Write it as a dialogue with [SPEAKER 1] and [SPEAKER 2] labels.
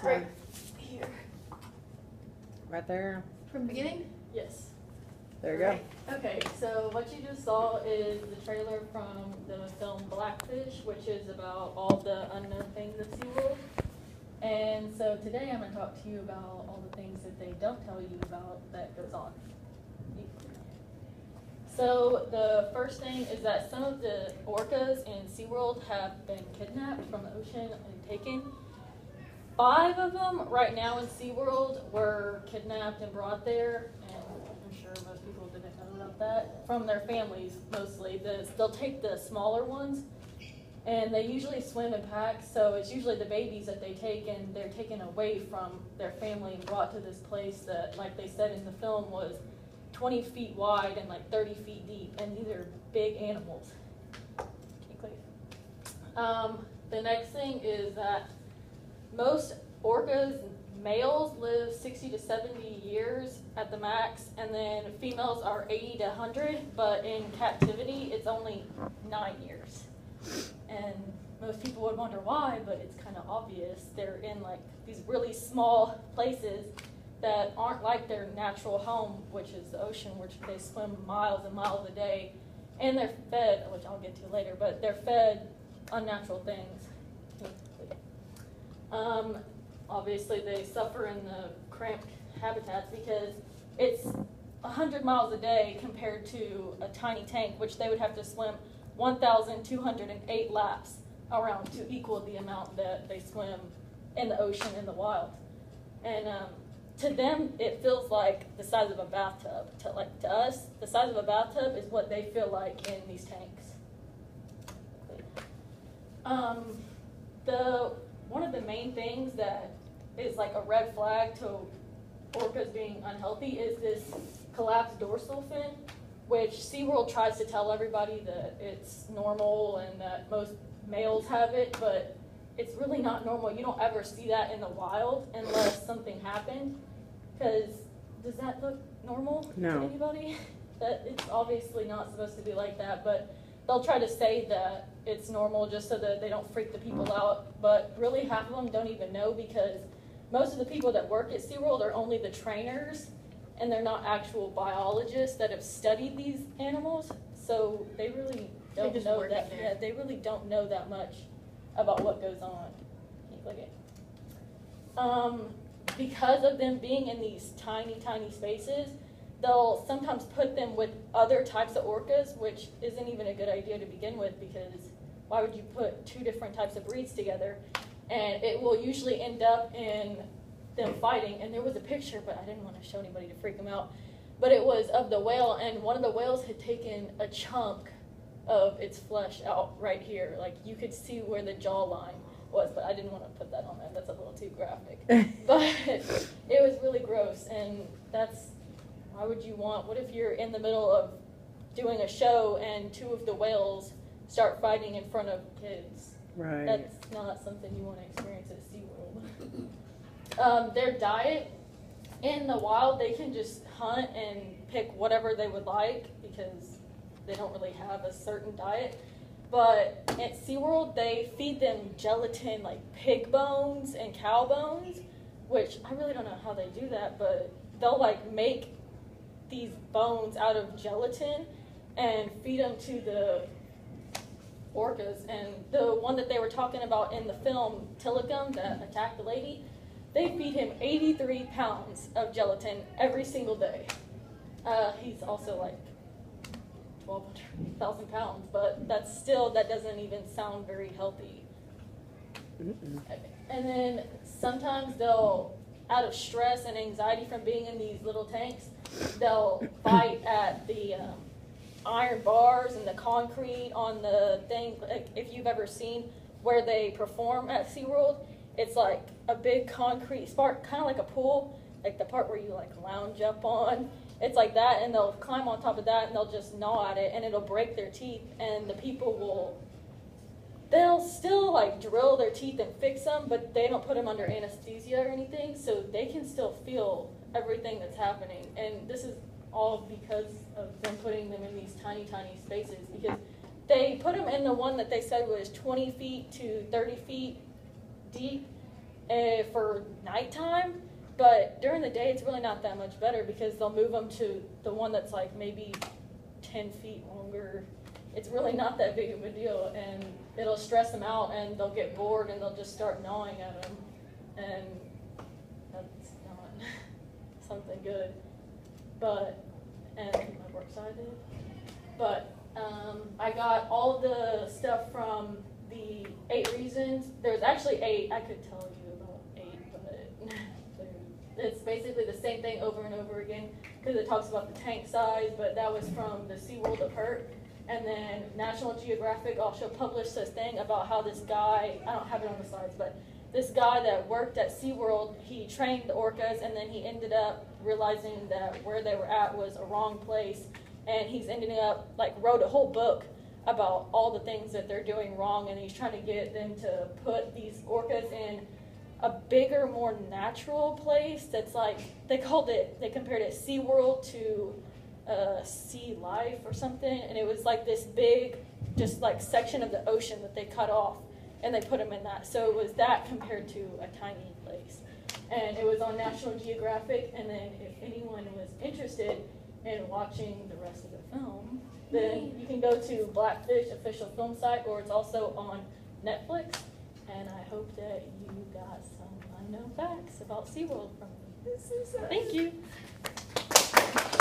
[SPEAKER 1] Right here.
[SPEAKER 2] Right there.
[SPEAKER 1] From the beginning?
[SPEAKER 3] Yes.
[SPEAKER 2] There you go.
[SPEAKER 3] Okay, so what you just saw is the trailer from the film Blackfish, which is about all the unknown things at SeaWorld. And so today I'm going to talk to you about all the things that they don't tell you about that goes on. So the first thing is that some of the orcas in SeaWorld have been kidnapped from the ocean and taken. 5 of them right now in SeaWorld were kidnapped and brought there, and I'm sure most people didn't know about that, from their families mostly. They'll take the smaller ones, and they usually swim in packs, so it's usually the babies that they take, and they're taken away from their family and brought to this place that, like they said in the film, was 20 feet wide and like 30 feet deep, and these are big animals. The next thing is that most orcas, males live 60 to 70 years at the max, and then females are 80 to 100, but in captivity it's only 9 years. And most people would wonder why, but it's kind of obvious. They're in like these really small places that aren't like their natural home, which is the ocean, which they swim miles and miles a day, and they're fed, which I'll get to later, but they're fed unnatural things. Obviously they suffer in the cramped habitats because it's 100 miles a day compared to a tiny tank, which they would have to swim 1,208 laps around to equal the amount that they swim in the ocean in the wild. And to them, it feels like the size of a bathtub. To us, the size of a bathtub is what they feel like in these tanks. One of the main things that is like a red flag to orcas being unhealthy is this collapsed dorsal fin, which SeaWorld tries to tell everybody that it's normal and that most males have it, but it's really not normal. You don't ever see that in the wild unless something happened. Because does that look normal to anybody? That it's obviously not supposed to be like that, but they'll try to say that it's normal just so that they don't freak the people out. But really half of them don't even know, because most of the people that work at SeaWorld are only the trainers, and they're not actual biologists that have studied these animals. So they really don't know that. Yeah, they really don't know that much about what goes on. Can you click it? Because of them being in these tiny, tiny spaces, they'll sometimes put them with other types of orcas, which isn't even a good idea to begin with, because why would you put 2 different types of breeds together? And it will usually end up in them fighting. And there was a picture, but I didn't want to show anybody to freak them out. But it was of the whale, and one of the whales had taken a chunk of its flesh out right here. Like you could see where the jawline was, but I didn't want to put that on there. That's a little too graphic. But it was really gross, and why would you want, what if you're in the middle of doing a show and 2 of the whales start fighting in front of kids?
[SPEAKER 2] Right.
[SPEAKER 3] That's not something you want to experience at SeaWorld. Their diet, in the wild, they can just hunt and pick whatever they would like because they don't really have a certain diet. But at SeaWorld, they feed them gelatin, like pig bones and cow bones, which I really don't know how they do that, but they'll like make these bones out of gelatin and feed them to the orcas. And the one that they were talking about in the film, Tilikum, that attacked the lady, they feed him 83 pounds of gelatin every single day. He's also like 12,000 pounds, but that doesn't even sound very healthy. And then sometimes they'll, out of stress and anxiety from being in these little tanks, they'll fight at the iron bars and the concrete on the thing. Like if you've ever seen where they perform at SeaWorld, it's like a big concrete spark, kind of like a pool, like the part where you like lounge up on. It's like that, and they'll climb on top of that, and they'll just gnaw at it, and it'll break their teeth, and the people they'll still like drill their teeth and fix them, but they don't put them under anesthesia or anything, so they can still feel everything that's happening. And this is all because of them putting them in these tiny, tiny spaces, because they put them in the one that they said was 20 feet to 30 feet deep, for nighttime. But during the day, it's really not that much better because they'll move them to the one that's like maybe 10 feet longer. It's really not that big of a deal, and it'll stress them out, and they'll get bored, and they'll just start gnawing at them, and that's not something good. But, and my work side did. But I got all the stuff from the 8 reasons. There's actually 8. I could tell you about 8, but it's basically the same thing over and over again because it talks about the tank size, but that was from the SeaWorld of Hurt. And then National Geographic also published this thing about how this guy, I don't have it on the slides, but this guy that worked at SeaWorld, he trained the orcas, and then he ended up realizing that where they were at was a wrong place. And he's ended up, like, wrote a whole book about all the things that they're doing wrong, and he's trying to get them to put these orcas in a bigger, more natural place that's like, they compared it SeaWorld to Sea Life or something, and it was like this big, just like section of the ocean that they cut off, and they put them in that. So it was that compared to a tiny place. And it was on National Geographic, and then if anyone was interested in watching the rest of the film, then you can go to Blackfish official film site, or it's also on Netflix. And I hope that you got some unknown facts about SeaWorld from me. Thank you.